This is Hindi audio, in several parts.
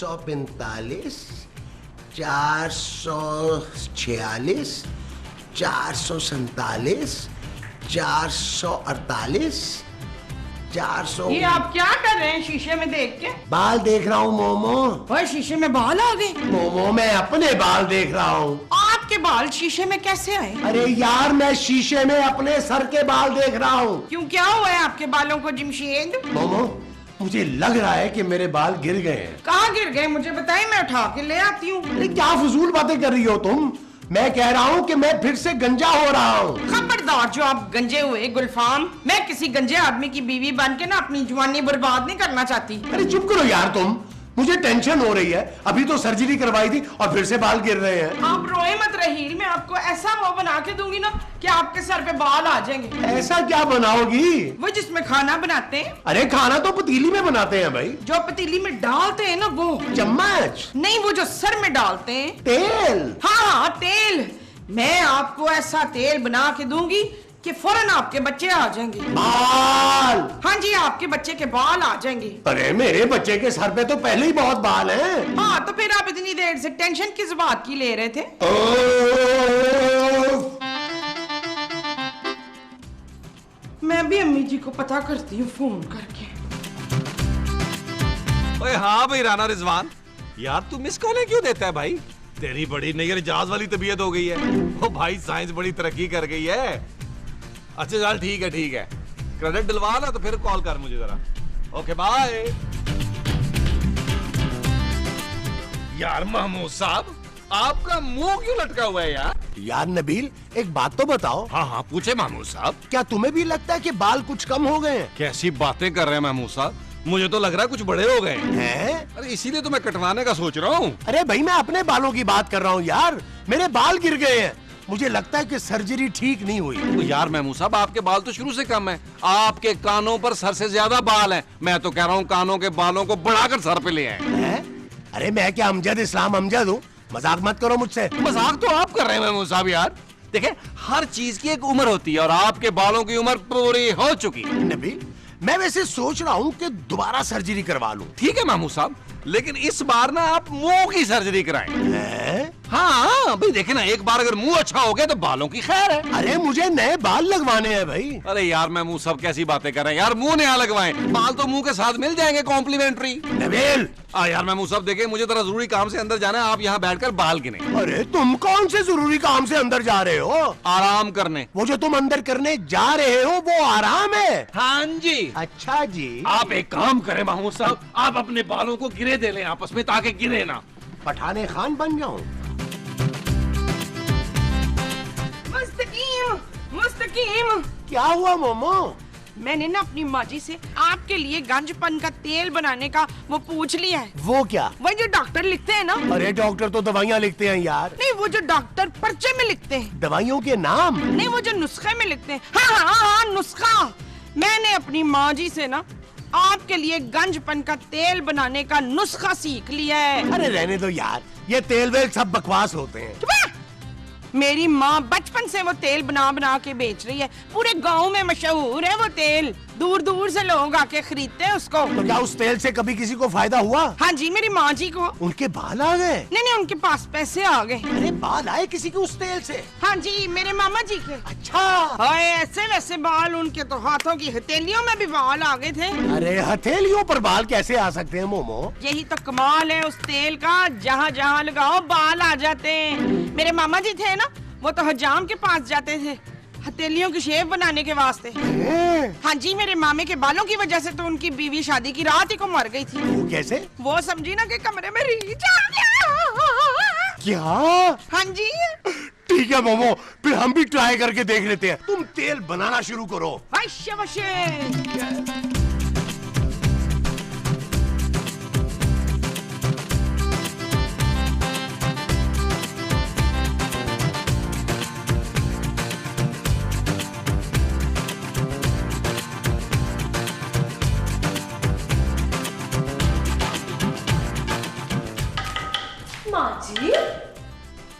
445, 446, 447, 448, 400। ये आप क्या कर रहे हैं शीशे में देख के? बाल देख रहा हूँ मोमो। ओए शीशे में बाल आ गए। मोमो मैं अपने बाल देख रहा हूँ। आपके बाल शीशे में कैसे आए? अरे यार मैं शीशे में अपने सर के बाल देख रहा हूँ। क्यों, क्या हुआ है आपके बालों को जमशेद? मोमो मुझे लग रहा है कि मेरे बाल गिर गए हैं। कहाँ गिर गए मुझे बताइए, मैं उठा के ले आती हूँ। अरे क्या फजूल बातें कर रही हो तुम? मैं कह रहा हूँ कि मैं फिर से गंजा हो रहा हूँ। खबरदार जो आप गंजे हुए गुलफाम, मैं किसी गंजे आदमी की बीवी बन के ना अपनी जवानी बर्बाद नहीं करना चाहती। अरे चुप करो यार तुम, मुझे टेंशन हो रही है। अभी तो सर्जरी करवाई थी और फिर से बाल गिर रहे हैं। आप रोए मत रहील, मैं आपको ऐसा वो बना के दूंगी ना कि आपके सर पे बाल आ जाएंगे। ऐसा क्या बनाओगी? वो जिसमें खाना बनाते हैं। अरे खाना तो पतीली में बनाते हैं भाई। जो पतीली में डालते हैं ना वो। चम्मच नहीं, वो जो सर में डालते हैं। तेल। हाँ तेल। मैं आपको ऐसा तेल बना के दूंगी कि फौरन आपके बच्चे आ जाएंगे। बाल? हाँ जी, आपके बच्चे के बाल आ जाएंगे। अरे मेरे बच्चे के सर पे तो पहले ही बहुत बाल हैं। हाँ तो फिर आप इतनी देर से टेंशन किस बात की ले रहे थे? मैं भी अम्मी जी को पता करती हूँ फोन करके। ओए हाँ भाई राना रिजवान, यार तू मिस कॉल क्यों देता है भाई? तेरी बड़ी नैयर जहाज वाली तबीयत हो गई है। ओ भाई साइंस बड़ी तरक्की कर गई है। अच्छा चल ठीक है क्रेडिट दिलवा ना तो फिर कॉल कर मुझे जरा। Okay bye. यार महमूद साहब, आपका मुंह क्यों लटका हुआ है यार? यार नबील एक बात तो बताओ। हाँ पूछे महमूद साहब। क्या तुम्हें भी लगता है कि बाल कुछ कम हो गए हैं? कैसी बातें कर रहे हैं महमूद साहब, मुझे तो लग रहा है कुछ बड़े हो गए हैं? अरे इसीलिए तो मैं कटवाने का सोच रहा हूँ। अरे भाई मैं अपने बालों की बात कर रहा हूँ यार, मेरे बाल गिर गए हैं। मुझे लगता है कि सर्जरी ठीक नहीं हुई। तो यार महमूद साहब, आपके बाल तो शुरू से कम है। आपके कानों पर सर से ज्यादा बाल हैं। मैं तो कह रहा हूँ कानों के बालों को बढ़ाकर सर पे ले आए। अरे मैं क्या अमजद इस्लाम अमजद हूँ? मजाक मत करो मुझसे। मजाक तो आप कर रहे हैं महमूद साहब। यार देखें, हर चीज की एक उम्र होती है और आपके बालों की उम्र पूरी हो चुकी है। नबी मैं वैसे सोच रहा हूँ कि दोबारा सर्जरी करवा लूं। ठीक है महमूद साहब, लेकिन इस बार ना आप मुंह की सर्जरी कराएं। हाँ भाई देखे ना, एक बार अगर मुंह अच्छा हो गया तो बालों की खैर है। अरे मुझे नए बाल लगवाने हैं भाई। अरे यार मैं मुंह सब कैसी बातें कर रहे हैं यार, मुंह नया लगवाएं, बाल तो मुंह के साथ मिल जाएंगे कॉम्प्लीमेंट्री। नबील यार मैं मुंह सब देखे, मुझे जरा जरूरी काम से अंदर जाना है, आप यहाँ बैठकर बाल गिने। अरे तुम कौन से जरूरी काम से अंदर जा रहे हो? आराम करने। वो जो तुम अंदर करने जा रहे हो वो आराम है? हाँ जी। अच्छा जी। आप एक काम करें महमूद साहब, आप अपने बालों को गिरे दे लें आपस में ताकि गिरे ना। पठाने खान बन जाऊं? मुस्तकीम। क्या हुआ मोमो? मैंने ना अपनी माँ जी से आपके लिए गंजपन का तेल बनाने का वो पूछ लिया है। वो क्या? वही जो डॉक्टर लिखते हैं ना। अरे डॉक्टर तो दवाइयाँ लिखते हैं यार। नहीं, वो जो डॉक्टर पर्चे में लिखते हैं। दवाइयों के नाम? नहीं, वो जो नुस्खे में लिखते हैं। हाँ नुस्खा। मैंने अपनी माँ जी से ना आपके लिए गंजपन का तेल बनाने का नुस्खा सीख लिया है। अरे रहने दो यार, ये तेल वेल सब बकवास होते हैं। मेरी माँ बचपन से वो तेल बना बना के बेच रही है, पूरे गांव में मशहूर है वो तेल, दूर दूर से लोग आके खरीदते हैं उसको। तो क्या उस तेल से कभी किसी को फायदा हुआ? हाँ जी, मेरी माँ जी को। उनके बाल आ गए? नहीं, उनके पास पैसे आ गए। अरे बाल आए किसी के उस तेल से? हाँ जी, मेरे मामा जी के। अच्छा। ऐसे वैसे बाल, उनके तो हाथों की हथेलियों में भी बाल आ गए थे। अरे हथेलियों पर बाल कैसे आ सकते हैं मोमो? यही तो कमाल है उस तेल का, जहाँ जहाँ लगाओ बाल आ जाते हैं। मेरे मामा जी थे ना, वो तो हजाम के पास जाते थे हथेलियों की शेप बनाने के वास्ते। हाँ जी, मेरे मामे के बालों की वजह से तो उनकी बीवी शादी की रात ही को मर गई थी। वो कैसे? वो समझी ना कि कमरे में रीछ आ गया। क्या? हाँ जी। ठीक है मोमो, फिर हम भी ट्राई करके देख लेते हैं। तुम तेल बनाना शुरू करो।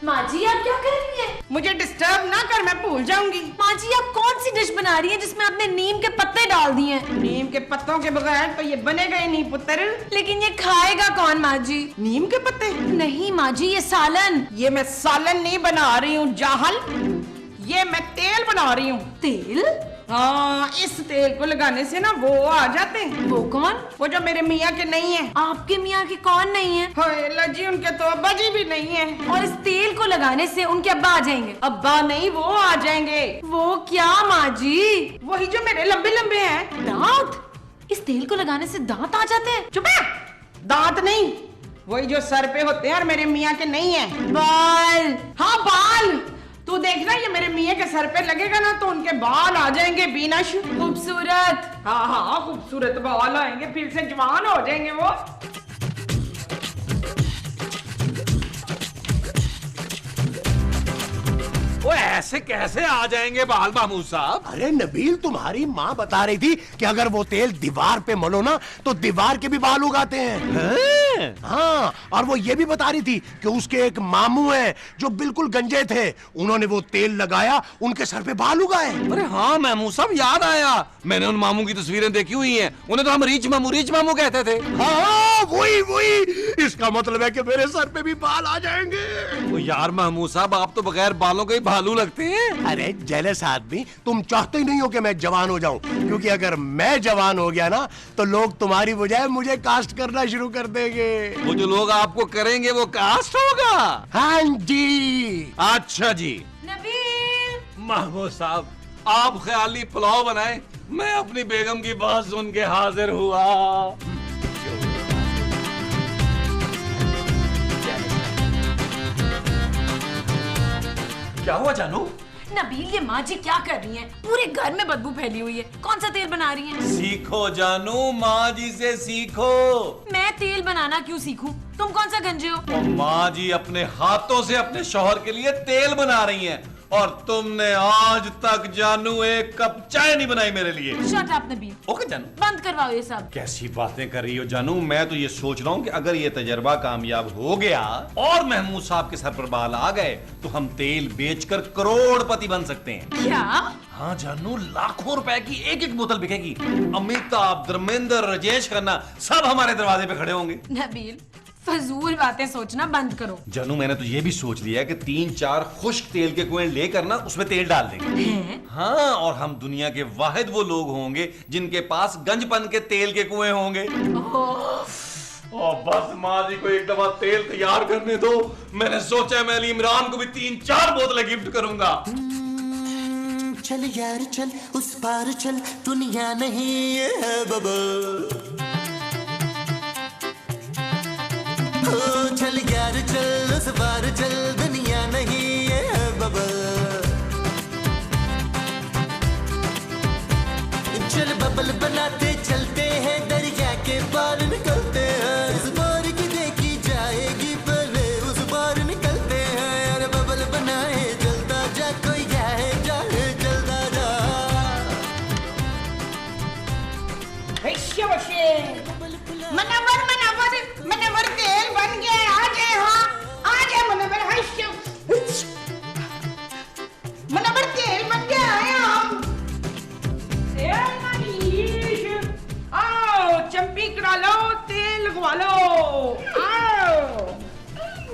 माँ जी, आप क्या कर रही हैं? मुझे डिस्टर्ब ना कर, मैं भूल जाऊंगी। माँ जी आप कौन सी डिश बना रही हैं जिसमें आपने नीम के पत्ते डाल दिए हैं? नीम के पत्तों के बगैर तो ये बनेगा ही नहीं पुत्र। लेकिन ये खाएगा कौन माँ जी? नीम के पत्ते? नहीं माँ जी, ये सालन। ये मैं सालन नहीं बना रही हूँ जाहल, ये मैं तेल बना रही हूँ। तेल? हाँ, इस तेल को लगाने से ना वो आ जाते हैं। वो कौन? वो जो मेरे मियाँ के नहीं है। आपके मियाँ के कौन नहीं है? हाय अल्लाह जी, उनके तो अब्बा जी भी नहीं है। और इस तेल को लगाने से उनके अब्बा आ जाएंगे? अब्बा नहीं, वो आ जाएंगे। वो क्या माँ जी? वही जो मेरे लंबे लंबे हैं। दांत? इस तेल को लगाने से दांत आ जाते हैं? चुप है, दांत नहीं, वही जो सर पे होते हैं और मेरे मियाँ के नहीं है। बाल? हाँ बाल, तू देखना ये मेरे मियाँ के सर पे लगेगा ना तो उनके बाल आ जाएंगे बीनश। खूबसूरत। हाँ हाँ, खूबसूरत बाल आएंगे, फिर से जवान हो जाएंगे वो। वो ऐसे कैसे आ जाएंगे बाल महमूद साहब? अरे नबील, तुम्हारी माँ बता रही थी कि अगर वो तेल दीवार पे मलो ना तो दीवार के भी बाल उगाते हैं। हाँ, और वो ये भी बता रही थी कि उसके एक मामू हैं जो बिल्कुल गंजे थे, उन्होंने वो तेल लगाया, उनके सर पे बाल उगाए। अरे हाँ महमूद साहब, याद आया, मैंने उन मामू की तस्वीरें देखी हुई हैं। उन्हें तो हम रीच मामू कहते थे। हाँ वही वही, इसका मतलब है कि मेरे सर पे भी बाल आ जाएंगे। तो यार महमूद साहब, आप तो बगैर बालों के ही भालू लगते हैं। अरे जेलस आदमी, तुम चाहते ही नहीं हो कि मैं जवान हो जाऊं, क्योंकि अगर मैं जवान हो गया ना तो लोग तुम्हारी बजाय मुझे कास्ट करना शुरू कर देंगे। वो जो लोग आपको करेंगे वो कास्ट होगा? हाँ जी। अच्छा जी। नबील! महमूद साहब, आप ख्याली पुलाव बनाए, मैं अपनी बेगम की बात सुन के हाजिर हुआ। क्या हुआ जानू? नबील, ये माँ जी क्या कर रही हैं? पूरे घर में बदबू फैली हुई है। कौन सा तेल बना रही हैं? सीखो जानू, माँ जी से सीखो। मैं तेल बनाना क्यों सीखूं? तुम कौन सा गंजे हो? और माँ जी अपने हाथों से अपने शौहर के लिए तेल बना रही हैं, और तुमने आज तक जानू एक कप चाय नहीं बनाई मेरे लिए। Shut up Nabeel. ओके जानू, बंद करवाओ ये सब। कैसी बातें कर रही हो जानू? मैं तो ये सोच रहा हूँ कि अगर ये तजर्बा कामयाब हो गया और महमूद साहब के सर पर बाल आ गए तो हम तेल बेचकर करोड़पति बन सकते हैं। क्या? हाँ जानू, लाखों रुपए की एक एक बोतल बिकेगी। अमिताभ, धर्मेंद्र, राजेश खन्ना सब हमारे दरवाजे पे खड़े होंगे। नबील, फजूल बातें सोचना बंद करो। जानू, मैंने तो ये भी सोच लिया है कि 3-4 खुश्क तेल के कुएं लेकर ना उसमें तेल डाल देंगे। हाँ, और हम दुनिया के वाहिद वो लोग होंगे जिनके पास गंजपन के तेल के कुएं होंगे। और बस माँ जी को एक दफा तेल तैयार करने दो, मैंने सोचा मैं अली इमरान को भी 3-4 बोतलें गिफ्ट करूंगा। चल यार चल, उस पार चल, दुनिया नहीं है बबल। चल यार चल, उस पार चल, दुनिया नहीं है बबल। चल बबल बनाते चलते हैं, दरिया के पार निकलते हैं। उस पार की देखी जाएगी पहले, उस पार निकलते हैं। यार बबल बनाए चलता जा, कोई जाए जाए चलता जा। मनवर मनवर मनवर तेल बन गया, आ जाए। हाँ आ जाए मनवर। मनवर तेल बन गया, आया हम। आओ चंपी करा लो, तेल लगवा लो। आओ।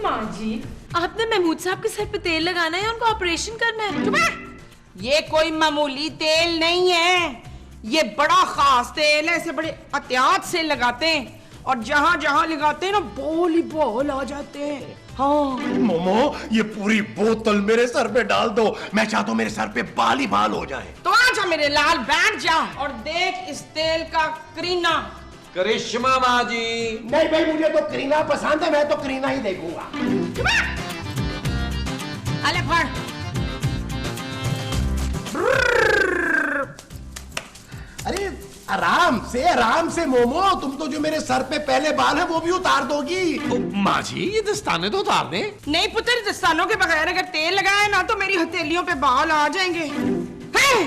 माँ जी, आपने महमूद साहब के सर पे तेल लगाना है, उनको ऑपरेशन करना है। चुप है। ये कोई मामूली तेल नहीं है, ये बड़ा खास तेल है। इसे बड़े एहतियात से लगाते हैं और जहां जहां लगाते हैं ना बोल ही बोल आ जाते हैं। हाँ मोमो, ये पूरी बोतल मेरे सर पे डाल दो, मैं चाहता हूँ मेरे सर पे बाल ही बाल हो जाए। तो आजा मेरे लाल, बैठ जा और देख इस तेल का करीना। करिश्मा माँ जी। नहीं भाई, मुझे तो करीना पसंद है, मैं तो करीना ही देखूंगा। अले फड़। अरे आराम से मोमो, तुम तो जो मेरे सर पे पहले बाल है वो भी उतार दोगी। माँ जी, ये दस्ताने तो उतार दें। नहीं पुत्र, दस्तानों के बगैर अगर तेल लगाया ना तो मेरी हथेलियों पे बाल आ जाएंगे। हैं?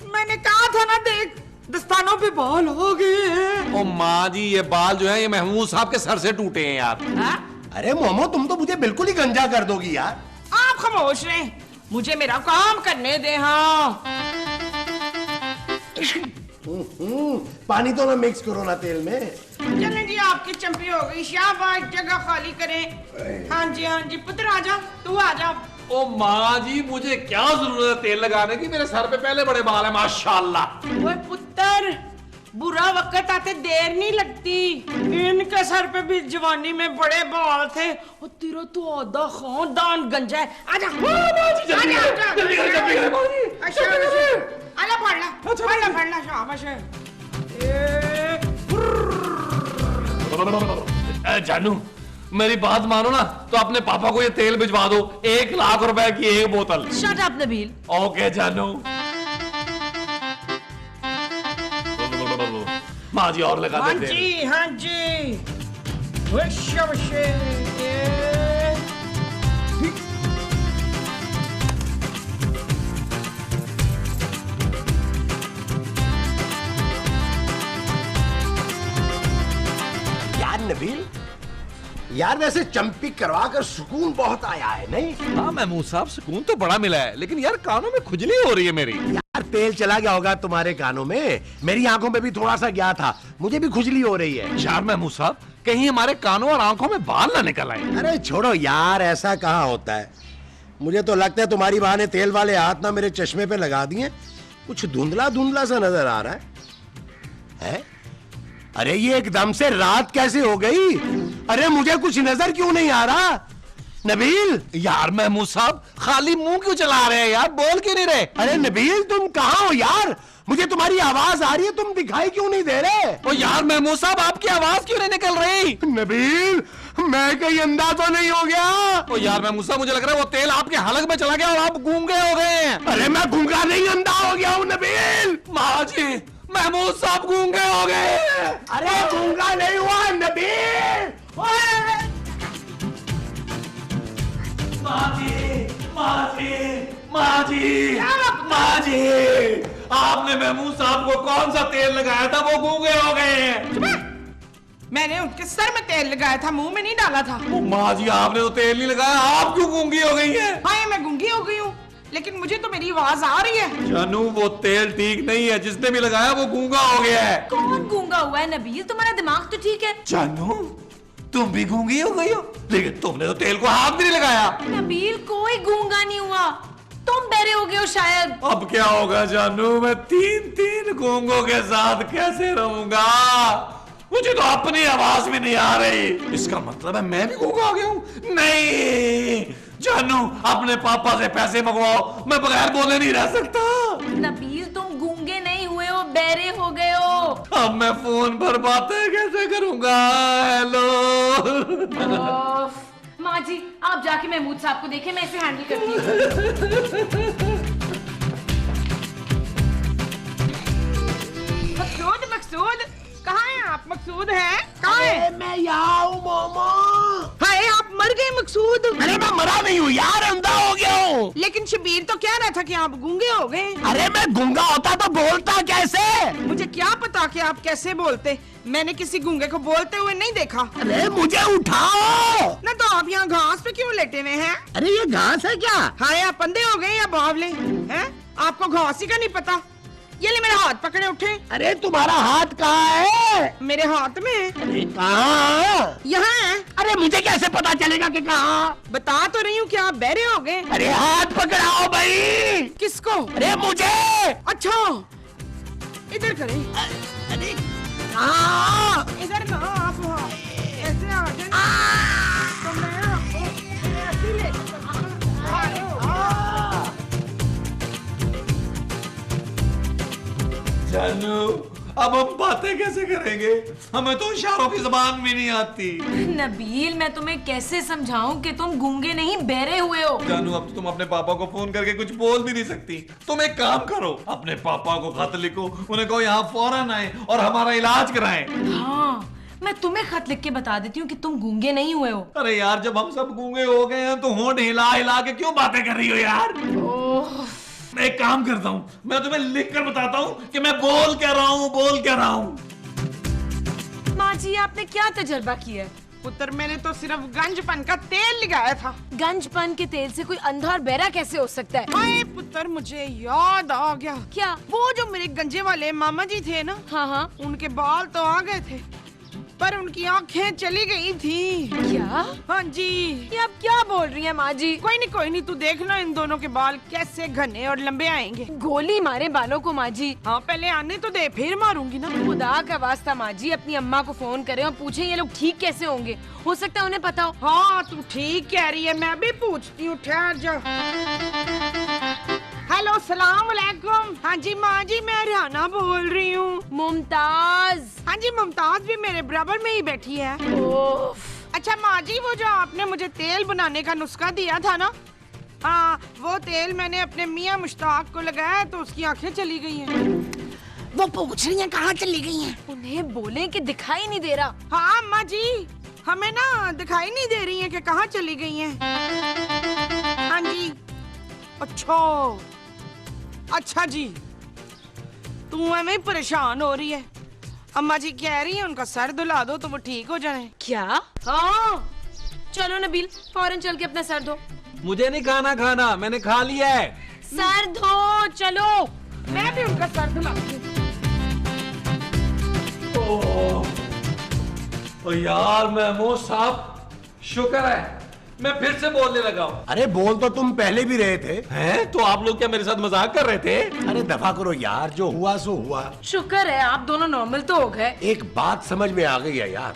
मैंने कहा था ना, देख दस्तानों पे बाल हो गए हैं। ओ माँ जी, ये बाल जो है ये महमूद साहब के सर से टूटे हैं यार। हाँ? अरे मोमो, तुम तो मुझे बिल्कुल ही गंजा कर दोगी यार। आप खामोश रहे, मुझे मेरा काम करने दे। हाँ पानी तो ना मिक्स करो ना तेल में। चलें जी, आपकी चंपी हो गई, शाबाश, जगह खाली करें। हाँ जी पुत्र आजा, तू आजा। ओ माँ जी, मुझे क्या जरूरत है तेल लगाने की, मेरे सर पे पहले बड़े बाल है माशाल्लाह। वो पुत्र, बुरा वक्त आते देर नहीं लगती। इनके सर पे भी जवानी में बड़े बाल थे, और तेरा तो आधा खानदान गंजा है। आजा पढ़ला शाबाश। जानू, मेरी बात मानो ना तो अपने पापा को ये तेल भिजवा दो, 1 लाख रुपए की 1 बोतल। Shut up Nabeel. ओके जानू। माँ जी और लगा देते हैं। हाँ जी यार नबील, यार वैसे चंपी करवा कर सुकून बहुत आया है नहीं? हाँ महमूद साहब, सुकून तो बड़ा मिला है, लेकिन यार कानों में खुजली हो रही है मेरी। यार तेल चला गया होगा तुम्हारे कानों में, मेरी आंखों में भी थोड़ा सा गया था, मुझे भी खुजली हो रही है। यार महमूद साहब, कहीं हमारे कानों और आंखों में बाल ना निकल आए। अरे छोड़ो यार, ऐसा कहाँ होता है। मुझे तो लगता है तुम्हारी माँ ने तेल वाले हाथ ना मेरे चश्मे पे लगा दिए, कुछ धुंधला धुंधला सा नजर आ रहा है? अरे ये एकदम से रात कैसे हो गई? अरे मुझे कुछ नजर क्यों नहीं आ रहा? नबील। यार महमूद साहब, खाली मुंह क्यों चला रहे हैं यार, बोल क्यों नहीं रहे? अरे नबील, तुम कहाँ हो यार? मुझे तुम्हारी आवाज आ रही है, तुम दिखाई क्यों नहीं दे रहे? ओ यार महमूद साहब, आपकी आवाज क्यों नहीं निकल रही? नबील, मैं कहीं अंधा तो नहीं हो गया? ओ यार महमूद साहब, मुझे लग रहा है वो तेल आपके हलक में चला गया और आप गूंगे हो गए हैं। अरे मैं गूंगा नहीं, अंधा हो गया हूँ नबील। माँ जी, महमूद साहब गूंगे हो गए। अरे गूंगा नहीं हुआ नबील। माँ जी, माँ जी, माँ जी, माँ जी, आपने महमूद साहब को कौन सा तेल लगाया था, वो गूंगे हो गए हैं। मैंने उनके सर में तेल लगाया था, मुंह में नहीं डाला था। ओ माँ जी, आपने तो तेल नहीं लगाया, आप क्यों गूंगी हो गई हैं? हाँ, मैं गूंगी हो गई हूँ, लेकिन मुझे तो मेरी आवाज आ रही है। जानू, वो तेल ठीक नहीं है, जिसने भी लगाया वो गूंगा हो गया है। कौन गूंगा हुआ है नबील? तुम्हारा दिमाग तो ठीक है। जानू, तुम भी गूंगी हो गई हो, लेकिन तुमने तो तेल को हाथ भी नहीं लगाया। नबील, कोई गूंगा नहीं हुआ, तुम बहरे हो गए हो शायद। अब क्या होगा जानू, मैं 3 गूंगों के साथ कैसे रहूंगा? मुझे तो अपनी आवाज भी नहीं आ रही। इसका मतलब है मैं भी गूंगा हो गया हूँ? नहीं जानू, अपने पापा से पैसे मंगवाओ, मैं बगैर बोले नहीं रह सकता। नबील, तुम गूंगे नहीं हुए हो, बहरे हो गए हो। अब मैं फोन पर बातें कैसे करूंगा? हेलो। माँ जी, आप जाके महमूद साहब को देखें, मैं इसे हैंडल करती हूँ। मकसूद, कहाँ हैं आप? मकसूद है कहाँ है? मैं यहाँ हूँ मोमो। हाय, आप मर गए मकसूद। अरे मैं मरा नहीं हूँ यार, अंधा हो गया हूँ। लेकिन शबीर तो कह रहा था कि आप गूंगे हो गए। अरे मैं गूंगा होता तो बोलता कैसे? मुझे क्या पता कि आप कैसे बोलते, मैंने किसी गूंगे को बोलते हुए नहीं देखा। अरे मुझे उठाओ ना, तो आप यहाँ घास पे क्यों लेटे हुए हैं? अरे ये घास है क्या? हाय, आप अंधे हो गए या बावले हैं? आपको घास ही का नहीं पता? ये ले, मेरा हाथ पकड़े उठे। अरे तुम्हारा हाथ कहाँ है? मेरे हाथ में। अरे कहाँ? यहाँ है। अरे मुझे कैसे पता चलेगा कि कहाँ? बता तो रही हूँ कि आप बहरे हो गए। अरे हाथ पकड़ाओ भाई। किसको? अरे मुझे। अच्छा, इधर करें। अरे कहाँ? इधर ना, आप वहाँ ऐसे आ जाए तो मैं आपको ऐसे ही लेके चलूँगा। जानू, अब हम बातें कैसे करेंगे? हमें तो इशारों की जबान भी नहीं आती। नबील, मैं तुम्हें कैसे समझाऊं कि तुम गूंगे नहीं, बहरे हुए हो। जानू, अब तो तुम अपने पापा को फोन करके कुछ बोल भी नहीं सकती। तुम एक काम करो, अपने पापा को खत लिखो, उन्हें कहो यहाँ फौरन आए और हमारा इलाज कराएं। हाँ, मैं तुम्हें खत लिख के बता देती हूँ कि तुम गूंगे नहीं हुए हो। अरे यार, जब हम सब गूंगे हो गए हैं तो होंठ हिला हिला के क्यों बातें कर रही हो यार? मैं एक काम करता हूँ, मैं तुम्हें लिख कर बताता हूँ कि मैं बोल क्या रहा हूँ, बोल क्या रहा हूँ। माँ जी, आपने क्या तजर्बा किया है? पुत्र मैंने तो सिर्फ गंजपन का तेल लगाया था। गंजपन के तेल से कोई अंधा और बहरा कैसे हो सकता है? हाय पुत्र मुझे याद आ गया। क्या? वो जो मेरे गंजे वाले मामा जी थे ना, हाँ हाँ। उनके बाल तो आ गए थे पर उनकी आंखें चली गई थी। क्या? हाँ जी। ये आप क्या बोल रही हैं माँ जी? कोई नहीं तू देख लो इन दोनों के बाल कैसे घने और लंबे आएंगे। गोली मारे बालों को माँ जी। हाँ पहले आने तो दे फिर मारूंगी ना। खुदा का वास्ता माँ जी अपनी अम्मा को फोन करें और पूछें ये लोग ठीक कैसे होंगे। हो सकता है उन्हें पता हो। हाँ तू ठीक कह रही है, मैं भी पूछती हूँ, ठहर जा। हेलो सलाम अलैकुम। हाँ जी माँ जी मैं रिहाना बोल रही हूँ। मुमताज। हाँ जी मुमताज भी मेरे बराबर में ही बैठी है। अच्छा माँ जी वो जो आपने मुझे तेल बनाने का नुस्खा दिया था ना, हाँ वो तेल मैंने अपने मियाँ मुश्ताक को लगाया तो उसकी आंखें चली गई हैं। वो पूछ रही हैं कहाँ चली गई हैं। उन्हें बोले कि दिखाई नहीं दे रहा। हाँ अम्मा जी हमें ना दिखाई नहीं दे रही हैं कि कहाँ चली गई हैं। हाँ जी। अच्छा जी तू हमें परेशान हो रही है। अम्मा जी कह रही है उनका सर धुला दो तो वो ठीक हो जाए। क्या? हाँ चलो नबील फौरन चल के अपना सर धो। मुझे नहीं खाना, मैंने खा लिया है। सर धो चलो। मैं भी उनका सर धुला। ओ यार महमूद साहब शुक्र है मैं फिर से बोलने लगा हूँ। अरे बोल तो तुम पहले भी रहे थे। हैं? तो आप लोग क्या मेरे साथ मजाक कर रहे थे? अरे दफा करो यार, जो हुआ सो हुआ। शुक्र है आप दोनों नॉर्मल तो हो गए। एक बात समझ में आ गई है यार,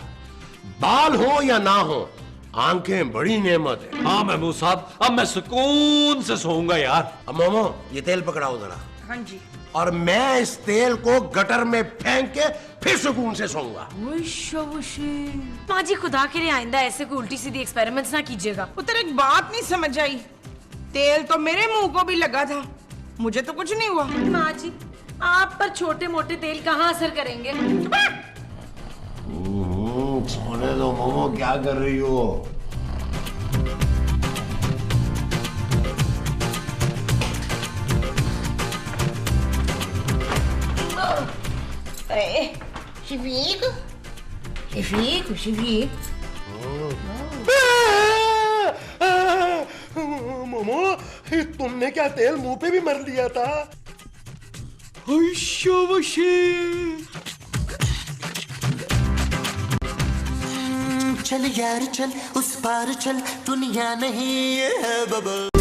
बाल हो या ना हो आंखें बड़ी नेमत है। हाँ महमूद साहब अब मैं सुकून से सोऊंगा यार। अब मोमो ये तेल पकड़ाओ जरा। हाँ जी। और मैं इस तेल को गटर में फेंक के फिर सुकून से सोऊंगा। माँ जी खुदा के लिए आइंदा ऐसे कोई उल्टी सीधी एक्सपेरिमेंट्स ना कीजिएगा। पुत्र एक बात नहीं समझ आई, तेल तो मेरे मुंह को भी लगा था, मुझे तो कुछ नहीं हुआ। माँ जी आप पर छोटे मोटे तेल कहाँ असर करेंगे? सोने दो मोमो, क्या कर रही हो? शफीक मोमो तुमने क्या तेल मुंह पे भी मर लिया था? चल यार चल उस पार चल, दुनिया नहीं है बबल।